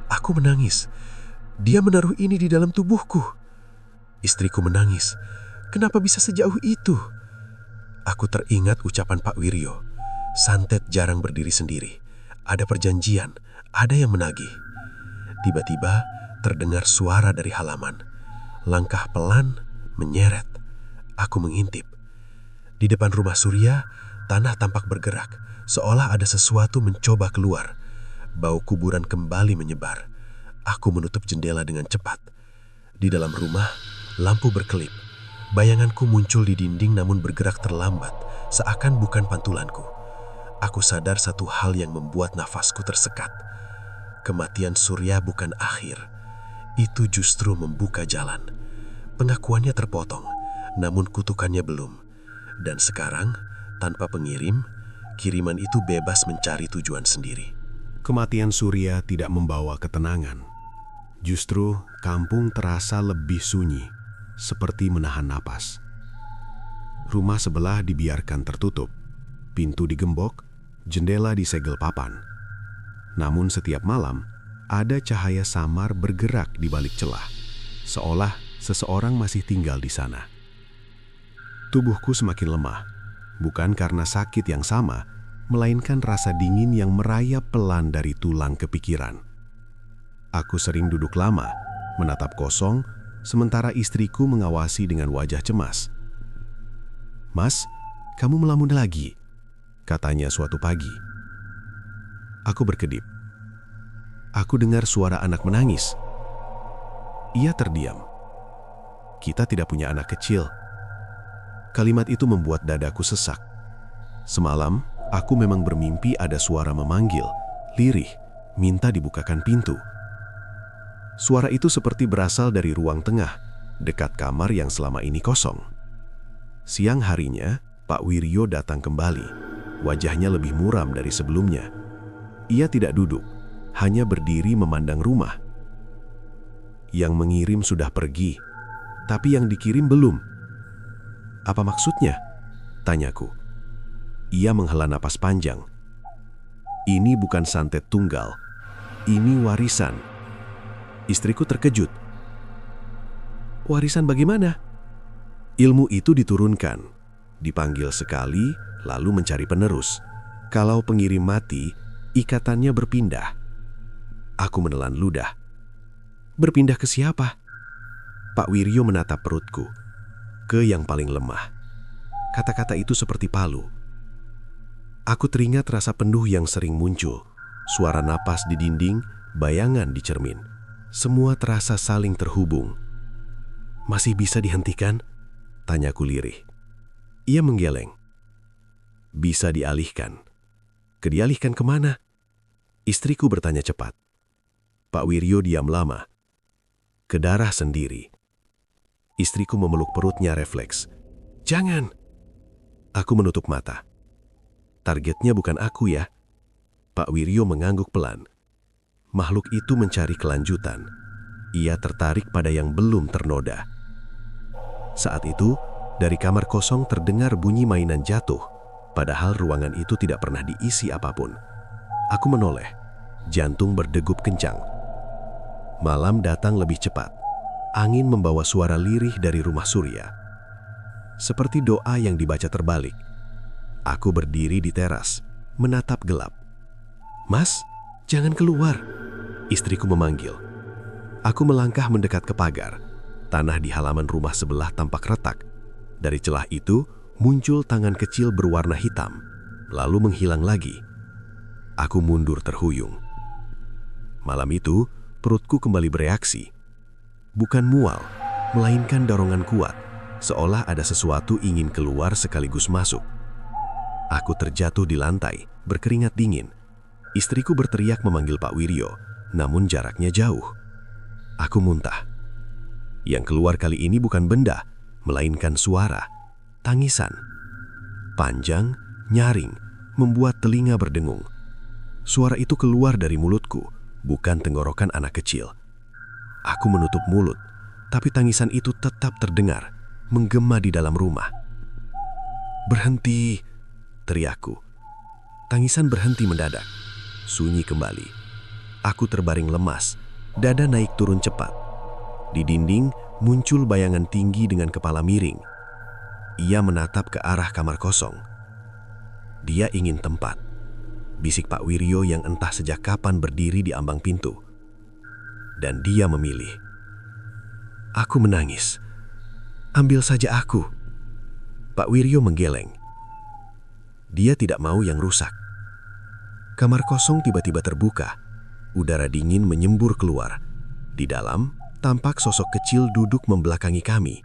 Aku menangis. Dia menaruh ini di dalam tubuhku. Istriku menangis. Kenapa bisa sejauh itu? Aku teringat ucapan Pak Wiryo. Santet jarang berdiri sendiri. Ada perjanjian, ada yang menagih. Tiba-tiba terdengar suara dari halaman. Langkah pelan menyeret. Aku mengintip. Di depan rumah Surya, tanah tampak bergerak, seolah ada sesuatu mencoba keluar. Bau kuburan kembali menyebar. Aku menutup jendela dengan cepat. Di dalam rumah, lampu berkelip. Bayanganku muncul di dinding namun bergerak terlambat, seakan bukan pantulanku. Aku sadar satu hal yang membuat nafasku tersekat. Kematian Surya bukan akhir. Itu justru membuka jalan. Pengakuannya terpotong, namun kutukannya belum. Dan sekarang, tanpa pengirim, kiriman itu bebas mencari tujuan sendiri. Kematian Surya tidak membawa ketenangan. Justru kampung terasa lebih sunyi, seperti menahan napas. Rumah sebelah dibiarkan tertutup, pintu digembok, jendela disegel papan. Namun setiap malam, ada cahaya samar bergerak di balik celah, seolah seseorang masih tinggal di sana. Tubuhku semakin lemah, bukan karena sakit yang sama, melainkan rasa dingin yang merayap pelan dari tulang ke pikiran. Aku sering duduk lama, menatap kosong, sementara istriku mengawasi dengan wajah cemas. "Mas, kamu melamun lagi," katanya suatu pagi. Aku berkedip. Aku dengar suara anak menangis. Ia terdiam. "Kita tidak punya anak kecil." Kalimat itu membuat dadaku sesak. Semalam, aku memang bermimpi ada suara memanggil, lirih, minta dibukakan pintu. Suara itu seperti berasal dari ruang tengah, dekat kamar yang selama ini kosong. Siang harinya, Pak Wiryo datang kembali. Wajahnya lebih muram dari sebelumnya. Ia tidak duduk, hanya berdiri memandang rumah. Yang mengirim sudah pergi, tapi yang dikirim belum. "Apa maksudnya?" tanyaku. Ia menghela napas panjang. "Ini bukan santet tunggal, ini warisan." Istriku terkejut. "Warisan bagaimana?" "Ilmu itu diturunkan, dipanggil sekali, lalu mencari penerus. Kalau pengirim mati, ikatannya berpindah." Aku menelan ludah. "Berpindah ke siapa?" Pak Wiryo menatap perutku, ke yang paling lemah. Kata-kata itu seperti palu. Aku teringat rasa penuh yang sering muncul, suara napas di dinding, bayangan di cermin. Semua terasa saling terhubung. "Masih bisa dihentikan?" tanyaku lirih. Ia menggeleng. "Bisa dialihkan." "Dialihkan kemana?" Istriku bertanya cepat. Pak Wiryo diam lama. "Ke darah sendiri." Istriku memeluk perutnya refleks. "Jangan." Aku menutup mata. "Targetnya bukan aku ya." Pak Wiryo mengangguk pelan. Makhluk itu mencari kelanjutan. Ia tertarik pada yang belum ternoda. Saat itu, dari kamar kosong terdengar bunyi mainan jatuh, padahal ruangan itu tidak pernah diisi apapun. Aku menoleh, jantung berdegup kencang. Malam datang lebih cepat. Angin membawa suara lirih dari rumah Surya. Seperti doa yang dibaca terbalik. Aku berdiri di teras, menatap gelap. "Mas, jangan keluar." Istriku memanggil. Aku melangkah mendekat ke pagar. Tanah di halaman rumah sebelah tampak retak. Dari celah itu, muncul tangan kecil berwarna hitam, lalu menghilang lagi. Aku mundur terhuyung. Malam itu, perutku kembali bereaksi. Bukan mual, melainkan dorongan kuat, seolah ada sesuatu ingin keluar sekaligus masuk. Aku terjatuh di lantai, berkeringat dingin. Istriku berteriak memanggil Pak Wiryo, namun jaraknya jauh. Aku muntah. Yang keluar kali ini bukan benda, melainkan suara, tangisan. Panjang, nyaring, membuat telinga berdengung. Suara itu keluar dari mulutku, bukan tenggorokan anak kecil. Aku menutup mulut, tapi tangisan itu tetap terdengar, menggema di dalam rumah. "Berhenti!" teriakku. Tangisan berhenti mendadak. Sunyi kembali. Aku terbaring lemas, dada naik turun cepat. Di dinding muncul bayangan tinggi dengan kepala miring. Ia menatap ke arah kamar kosong. Dia ingin tempat. Bisik Pak Wiryo yang entah sejak kapan berdiri di ambang pintu. Dan dia memilih. Aku menangis. "Ambil saja aku." Pak Wiryo menggeleng. Dia tidak mau yang rusak. Kamar kosong tiba-tiba terbuka. Udara dingin menyembur keluar. Di dalam, tampak sosok kecil duduk membelakangi kami.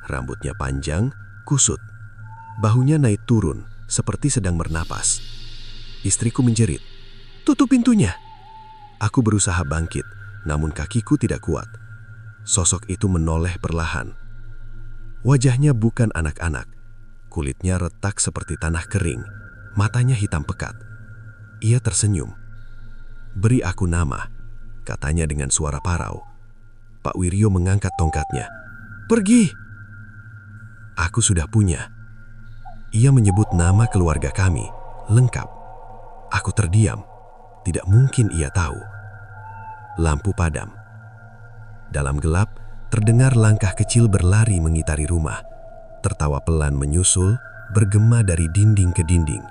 Rambutnya panjang, kusut. Bahunya naik turun, seperti sedang bernapas. Istriku menjerit, "Tutup pintunya!" Aku berusaha bangkit, namun kakiku tidak kuat. Sosok itu menoleh perlahan. Wajahnya bukan anak-anak. Kulitnya retak seperti tanah kering. Matanya hitam pekat. Ia tersenyum. "Beri aku nama," katanya dengan suara parau. Pak Wiryo mengangkat tongkatnya. "Pergi!" Aku sudah punya. Ia menyebut nama keluarga kami, lengkap. Aku terdiam. Tidak mungkin ia tahu. Lampu padam. Dalam gelap, terdengar langkah kecil berlari mengitari rumah. Tertawa pelan menyusul, bergema dari dinding ke dinding.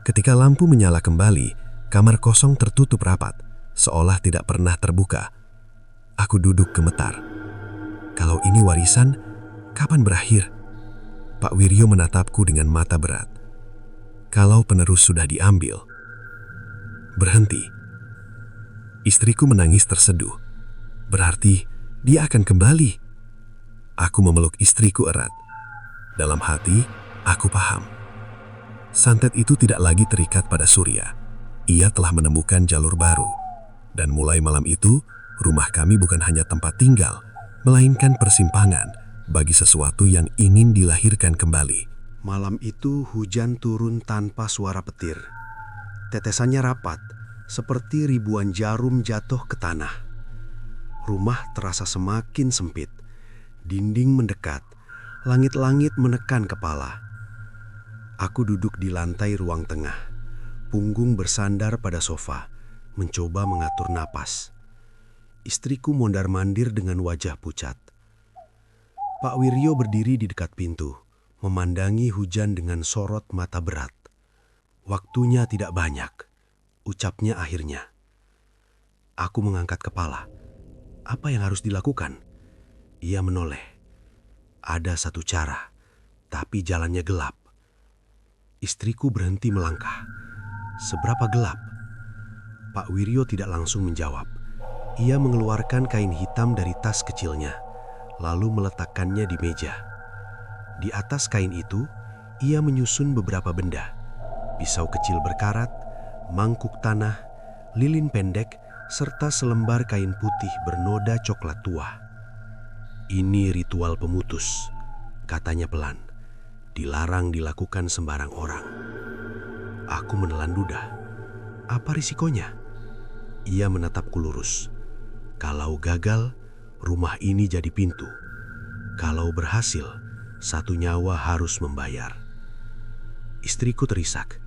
Ketika lampu menyala kembali, kamar kosong tertutup rapat, seolah tidak pernah terbuka. Aku duduk gemetar. Kalau ini warisan, kapan berakhir? Pak Wiryo menatapku dengan mata berat. Kalau penerus sudah diambil, berhenti. Istriku menangis terseduh. Berarti dia akan kembali. Aku memeluk istriku erat. Dalam hati, aku paham. Santet itu tidak lagi terikat pada Surya. Ia telah menemukan jalur baru. Dan mulai malam itu, rumah kami bukan hanya tempat tinggal, melainkan persimpangan bagi sesuatu yang ingin dilahirkan kembali. Malam itu hujan turun tanpa suara petir. Tetesannya rapat, seperti ribuan jarum jatuh ke tanah. Rumah terasa semakin sempit. Dinding mendekat, langit-langit menekan kepala. Aku duduk di lantai ruang tengah, punggung bersandar pada sofa, mencoba mengatur napas. Istriku mondar-mandir dengan wajah pucat. Pak Wiryo berdiri di dekat pintu, memandangi hujan dengan sorot mata berat. "Waktunya tidak banyak," ucapnya akhirnya. Aku mengangkat kepala. Apa yang harus dilakukan? Ia menoleh. "Ada satu cara, tapi jalannya gelap. Istriku berhenti melangkah. Seberapa gelap? Pak Wiryo tidak langsung menjawab. Ia mengeluarkan kain hitam dari tas kecilnya, lalu meletakkannya di meja. Di atas kain itu, ia menyusun beberapa benda. Pisau kecil berkarat, mangkuk tanah, lilin pendek, serta selembar kain putih bernoda coklat tua. "Ini ritual pemutus," katanya pelan. "Dilarang dilakukan sembarang orang." Aku menelan ludah. Apa risikonya? Ia menatapku lurus. Kalau gagal, rumah ini jadi pintu. Kalau berhasil, satu nyawa harus membayar. Istriku terisak.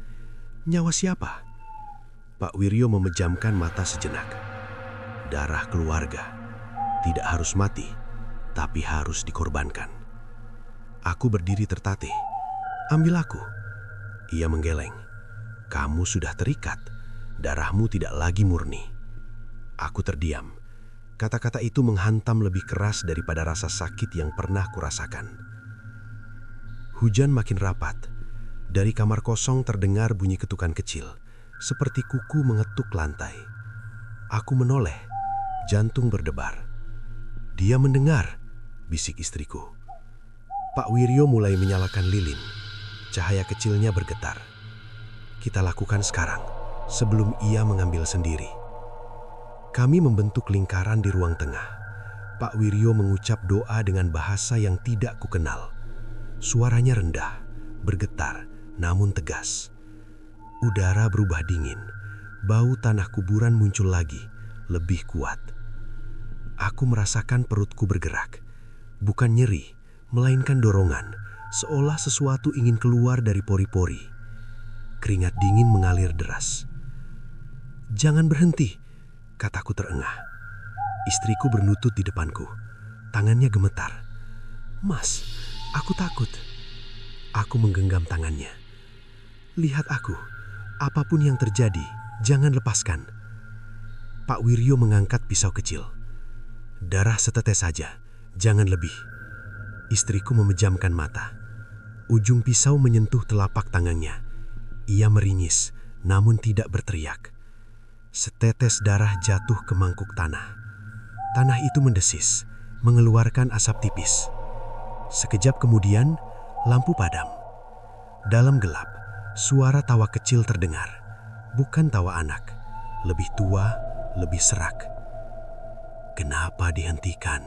Nyawa siapa? Pak Wiryo memejamkan mata sejenak. Darah keluarga. Tidak harus mati, tapi harus dikorbankan. Aku berdiri tertatih. "Ambil aku." Ia menggeleng. "Kamu sudah terikat. Darahmu tidak lagi murni." Aku terdiam. Kata-kata itu menghantam lebih keras daripada rasa sakit yang pernah kurasakan. Hujan makin rapat. Dari kamar kosong terdengar bunyi ketukan kecil, seperti kuku mengetuk lantai. Aku menoleh, jantung berdebar. "Dia mendengar," bisik istriku. Pak Wiryo mulai menyalakan lilin. Cahaya kecilnya bergetar. "Kita lakukan sekarang, sebelum ia mengambil sendiri." Kami membentuk lingkaran di ruang tengah. Pak Wiryo mengucap doa dengan bahasa yang tidak kukenal. Suaranya rendah, bergetar, namun tegas. Udara berubah dingin. Bau tanah kuburan muncul lagi, lebih kuat. Aku merasakan perutku bergerak. Bukan nyeri, melainkan dorongan, seolah sesuatu ingin keluar dari pori-pori. Keringat dingin mengalir deras. "Jangan berhenti," kataku terengah. Istriku berlutut di depanku. Tangannya gemetar. "Mas, aku takut." Aku menggenggam tangannya. "Lihat aku. Apapun yang terjadi, jangan lepaskan." Pak Wiryo mengangkat pisau kecil. "Darah setetes saja, jangan lebih." Istriku memejamkan mata. Ujung pisau menyentuh telapak tangannya. Ia meringis, namun tidak berteriak. Setetes darah jatuh ke mangkuk tanah. Tanah itu mendesis, mengeluarkan asap tipis. Sekejap kemudian, lampu padam. Dalam gelap, suara tawa kecil terdengar. Bukan tawa anak, lebih tua, lebih serak. "Kenapa dihentikan?"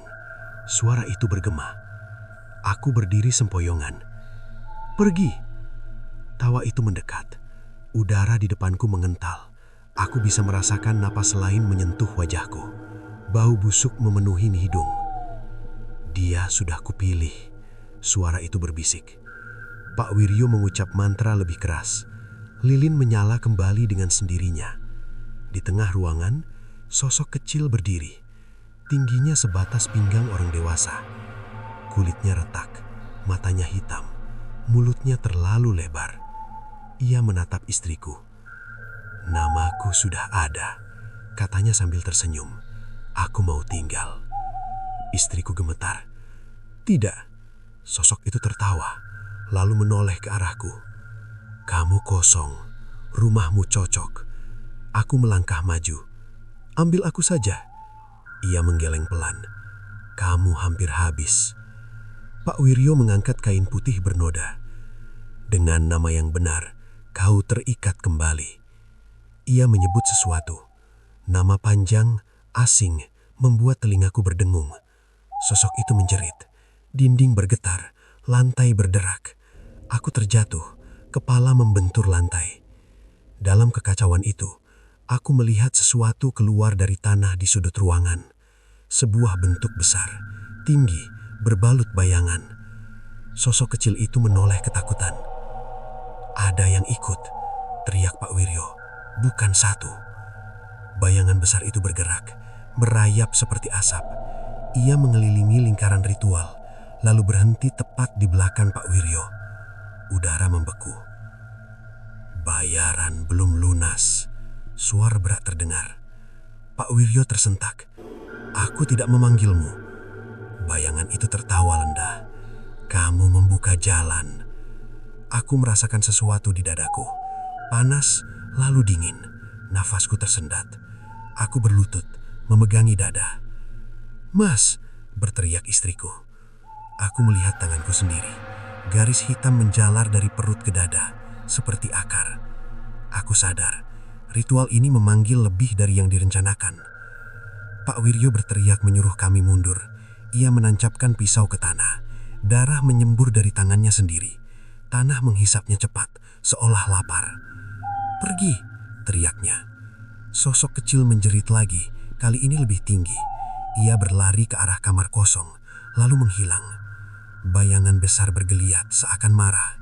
Suara itu bergema. Aku berdiri sempoyongan. "Pergi!" Tawa itu mendekat. Udara di depanku mengental. Aku bisa merasakan napas lain menyentuh wajahku. Bau busuk memenuhi hidung. "Dia sudah kupilih," suara itu berbisik. Pak Wiryo mengucap mantra lebih keras. Lilin menyala kembali dengan sendirinya. Di tengah ruangan, sosok kecil berdiri. Tingginya sebatas pinggang orang dewasa. Kulitnya retak, matanya hitam, mulutnya terlalu lebar. Ia menatap istriku. "Namaku sudah ada," katanya sambil tersenyum. "Aku mau tinggal." Istriku gemetar. "Tidak." Sosok itu tertawa, lalu menoleh ke arahku. "Kamu kosong, rumahmu cocok." Aku melangkah maju. "Ambil aku saja." Ia menggeleng pelan. "Kamu hampir habis." Pak Wiryo mengangkat kain putih bernoda. "Dengan nama yang benar, kau terikat kembali." Ia menyebut sesuatu. Nama panjang, asing, membuat telingaku berdengung. Sosok itu menjerit. Dinding bergetar, lantai berderak. Aku terjatuh, kepala membentur lantai. Dalam kekacauan itu, aku melihat sesuatu keluar dari tanah di sudut ruangan. Sebuah bentuk besar, tinggi, berbalut bayangan. Sosok kecil itu menoleh ketakutan. "Ada yang ikut," teriak Pak Wiryo. "Bukan satu." Bayangan besar itu bergerak, merayap seperti asap. Ia mengelilingi lingkaran ritual, lalu berhenti tepat di belakang Pak Wiryo. Udara membeku. "Bayaran belum lunas," suara berat terdengar. Pak Wiryo tersentak. "Aku tidak memanggilmu." Bayangan itu tertawa lendah. Kamu membuka jalan. Aku merasakan sesuatu di dadaku. Panas, lalu dingin. Nafasku tersendat. Aku berlutut, memegangi dada. "Mas!" berteriak istriku. Aku melihat tanganku sendiri. Garis hitam menjalar dari perut ke dada, seperti akar. Aku sadar, ritual ini memanggil lebih dari yang direncanakan. Pak Wiryo berteriak menyuruh kami mundur. Ia menancapkan pisau ke tanah. Darah menyembur dari tangannya sendiri. Tanah menghisapnya cepat, seolah lapar. "Pergi!" teriaknya. Sosok kecil menjerit lagi, kali ini lebih tinggi. Ia berlari ke arah kamar kosong, lalu menghilang. Bayangan besar bergeliat seakan marah.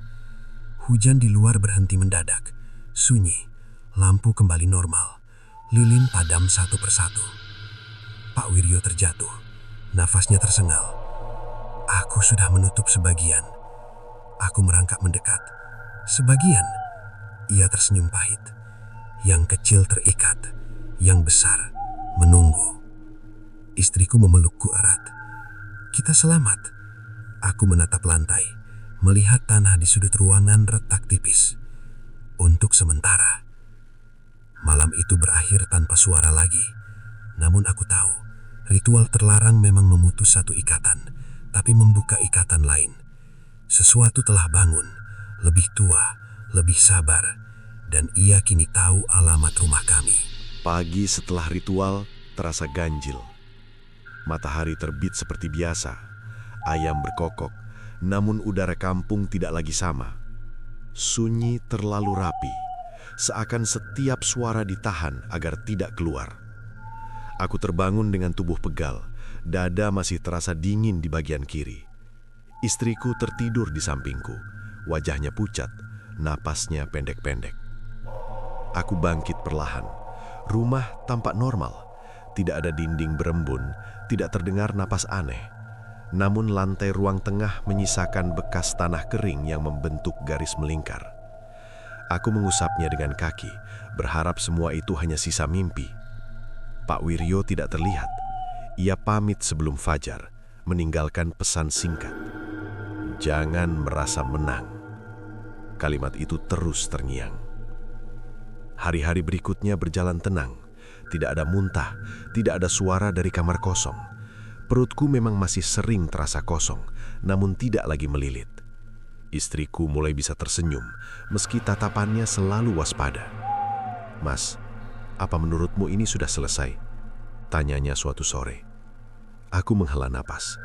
Hujan di luar berhenti mendadak. Sunyi, lampu kembali normal. Lilin padam satu persatu. Pak Wiryo terjatuh. Nafasnya tersengal. Aku sudah menutup sebagian. Aku merangkak mendekat. "Sebagian?" Ia tersenyum pahit. Yang kecil terikat, yang besar menunggu. Istriku memelukku erat. "Kita selamat." Aku menatap lantai, melihat tanah di sudut ruangan retak tipis. Untuk sementara. Malam itu berakhir tanpa suara lagi. Namun aku tahu, ritual terlarang memang memutus satu ikatan, tapi membuka ikatan lain. Sesuatu telah bangun, lebih tua, lebih sabar, dan ia kini tahu alamat rumah kami. Pagi setelah ritual terasa ganjil. Matahari terbit seperti biasa. Ayam berkokok, namun udara kampung tidak lagi sama. Sunyi terlalu rapi, seakan setiap suara ditahan agar tidak keluar. Aku terbangun dengan tubuh pegal, dada masih terasa dingin di bagian kiri. Istriku tertidur di sampingku, wajahnya pucat, napasnya pendek-pendek. Aku bangkit perlahan. Rumah tampak normal, tidak ada dinding berembun, tidak terdengar napas aneh. Namun lantai ruang tengah menyisakan bekas tanah kering yang membentuk garis melingkar. Aku mengusapnya dengan kaki, berharap semua itu hanya sisa mimpi. Pak Wiryo tidak terlihat. Ia pamit sebelum fajar, meninggalkan pesan singkat. "Jangan merasa menang." Kalimat itu terus terngiang. Hari-hari berikutnya berjalan tenang. Tidak ada muntah, tidak ada suara dari kamar kosong. Perutku memang masih sering terasa kosong, namun tidak lagi melilit. Istriku mulai bisa tersenyum, meski tatapannya selalu waspada. "Mas, apa menurutmu ini sudah selesai?" tanyanya suatu sore. Aku menghela napas.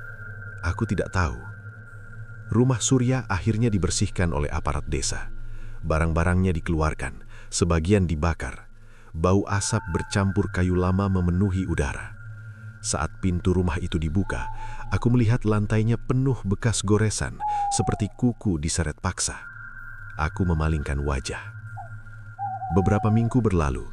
Aku tidak tahu. Rumah Surya akhirnya dibersihkan oleh aparat desa. Barang-barangnya dikeluarkan, sebagian dibakar. Bau asap bercampur kayu lama memenuhi udara. Saat pintu rumah itu dibuka, aku melihat lantainya penuh bekas goresan, seperti kuku diseret paksa. Aku memalingkan wajah. Beberapa minggu berlalu,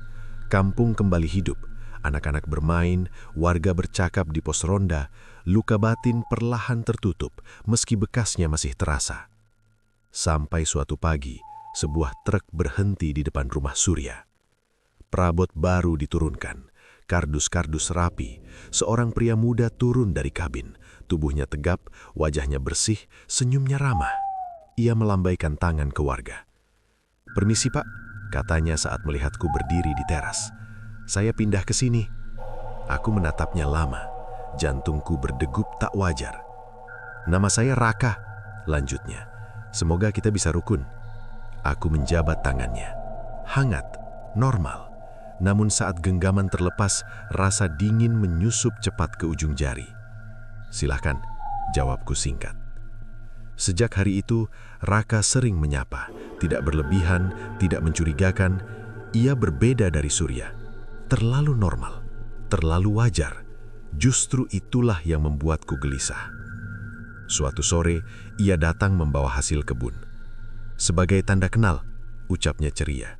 kampung kembali hidup. Anak-anak bermain, warga bercakap di pos ronda, luka batin perlahan tertutup meski bekasnya masih terasa. Sampai suatu pagi, sebuah truk berhenti di depan rumah Surya. Perabot baru diturunkan, kardus-kardus rapi. Seorang pria muda turun dari kabin, tubuhnya tegap, wajahnya bersih, senyumnya ramah. Ia melambaikan tangan ke warga. "Permisi Pak," katanya saat melihatku berdiri di teras. "Saya pindah ke sini." Aku menatapnya lama. Jantungku berdegup tak wajar. "Nama saya Raka," lanjutnya. "Semoga kita bisa rukun." Aku menjabat tangannya. Hangat, normal. Namun saat genggaman terlepas, rasa dingin menyusup cepat ke ujung jari. "Silahkan," jawabku singkat. Sejak hari itu, Raka sering menyapa. Tidak berlebihan, tidak mencurigakan. Ia berbeda dari Surya. Terlalu normal, terlalu wajar. Justru itulah yang membuatku gelisah. Suatu sore, ia datang membawa hasil kebun. "Sebagai tanda kenal," ucapnya ceria.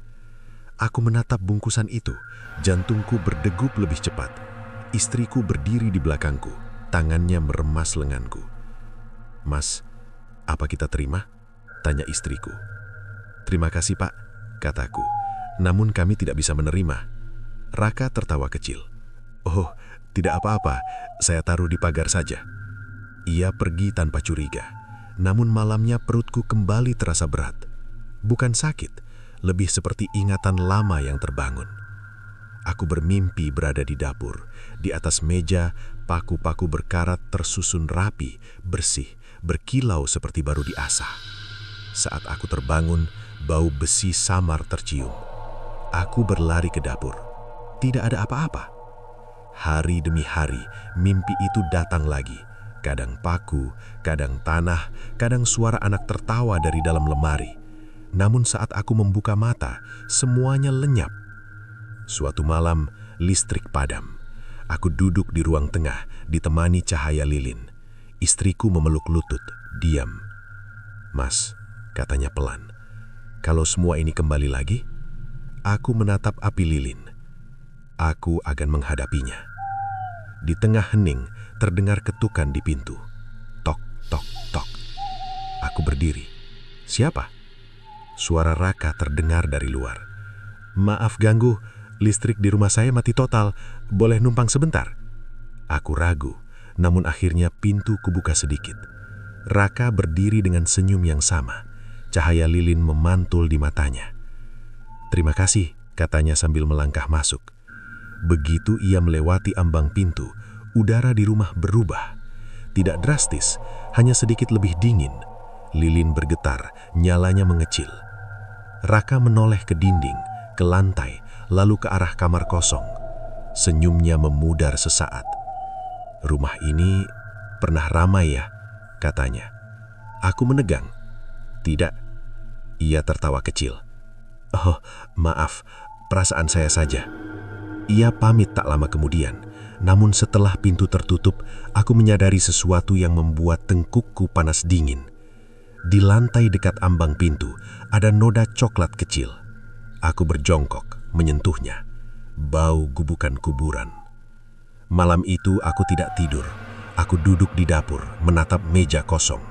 Aku menatap bungkusan itu, jantungku berdegup lebih cepat. Istriku berdiri di belakangku, tangannya meremas lenganku. "Mas, apa kita terima?" tanya istriku. "Terima kasih Pak," kataku. "Namun kami tidak bisa menerima." Raka tertawa kecil. "Oh, tidak apa-apa, saya taruh di pagar saja." Ia pergi tanpa curiga. namun malamnya perutku kembali terasa berat. Bukan sakit, lebih seperti ingatan lama yang terbangun. Aku bermimpi berada di dapur. Di atas meja, paku-paku berkarat tersusun rapi, bersih, berkilau seperti baru diasah. Saat aku terbangun, bau besi samar tercium. Aku berlari ke dapur. Tidak ada apa-apa. Hari demi hari, mimpi itu datang lagi. Kadang paku, kadang tanah, kadang suara anak tertawa dari dalam lemari. Namun saat aku membuka mata, semuanya lenyap. Suatu malam, listrik padam. Aku duduk di ruang tengah, ditemani cahaya lilin. Istriku memeluk lutut, diam. "Mas," katanya pelan, "kalau semua ini kembali lagi?" Aku menatap api lilin. Aku akan menghadapinya. Di tengah hening, terdengar ketukan di pintu. Tok, tok, tok. Aku berdiri. "Siapa?" Suara Raka terdengar dari luar. "Maaf ganggu, listrik di rumah saya mati total. Boleh numpang sebentar?" Aku ragu, namun akhirnya pintu kubuka sedikit. Raka berdiri dengan senyum yang sama. Cahaya lilin memantul di matanya. "Terima kasih," katanya sambil melangkah masuk. Begitu ia melewati ambang pintu, udara di rumah berubah. Tidak drastis, hanya sedikit lebih dingin. Lilin bergetar, nyalanya mengecil. Raka menoleh ke dinding, ke lantai, lalu ke arah kamar kosong. Senyumnya memudar sesaat. "Rumah ini pernah ramai ya?" katanya. Aku menegang. "Tidak." Ia tertawa kecil. "Oh, maaf, perasaan saya saja." Ia pamit tak lama kemudian, namun setelah pintu tertutup, aku menyadari sesuatu yang membuat tengkukku panas dingin. Di lantai dekat ambang pintu, ada noda coklat kecil. Aku berjongkok, menyentuhnya. Bau gubukan kuburan. Malam itu aku tidak tidur. Aku duduk di dapur, menatap meja kosong.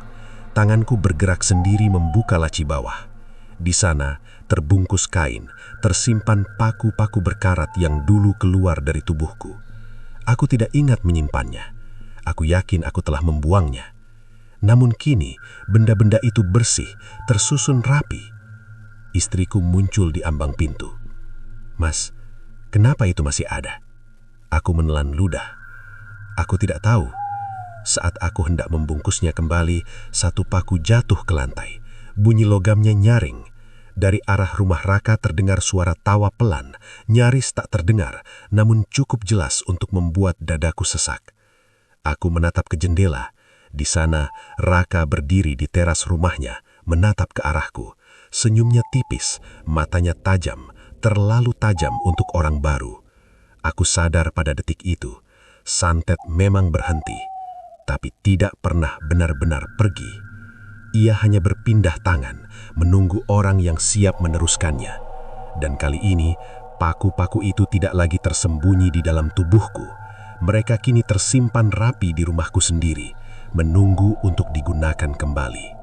Tanganku bergerak sendiri membuka laci bawah. Di sana, terbungkus kain, tersimpan paku-paku berkarat yang dulu keluar dari tubuhku. Aku tidak ingat menyimpannya. Aku yakin aku telah membuangnya. Namun kini, benda-benda itu bersih, tersusun rapi. Istriku muncul di ambang pintu. "Mas, kenapa itu masih ada?" Aku menelan ludah. Aku tidak tahu. Saat aku hendak membungkusnya kembali, satu paku jatuh ke lantai. Bunyi logamnya nyaring. Dari arah rumah Raka terdengar suara tawa pelan, nyaris tak terdengar, namun cukup jelas untuk membuat dadaku sesak. Aku menatap ke jendela. Di sana, Raka berdiri di teras rumahnya, menatap ke arahku. Senyumnya tipis, matanya tajam, terlalu tajam untuk orang baru. Aku sadar pada detik itu, santet memang berhenti, tapi tidak pernah benar-benar pergi. Ia hanya berpindah tangan, menunggu orang yang siap meneruskannya. Dan kali ini, paku-paku itu tidak lagi tersembunyi di dalam tubuhku. Mereka kini tersimpan rapi di rumahku sendiri, menunggu untuk digunakan kembali.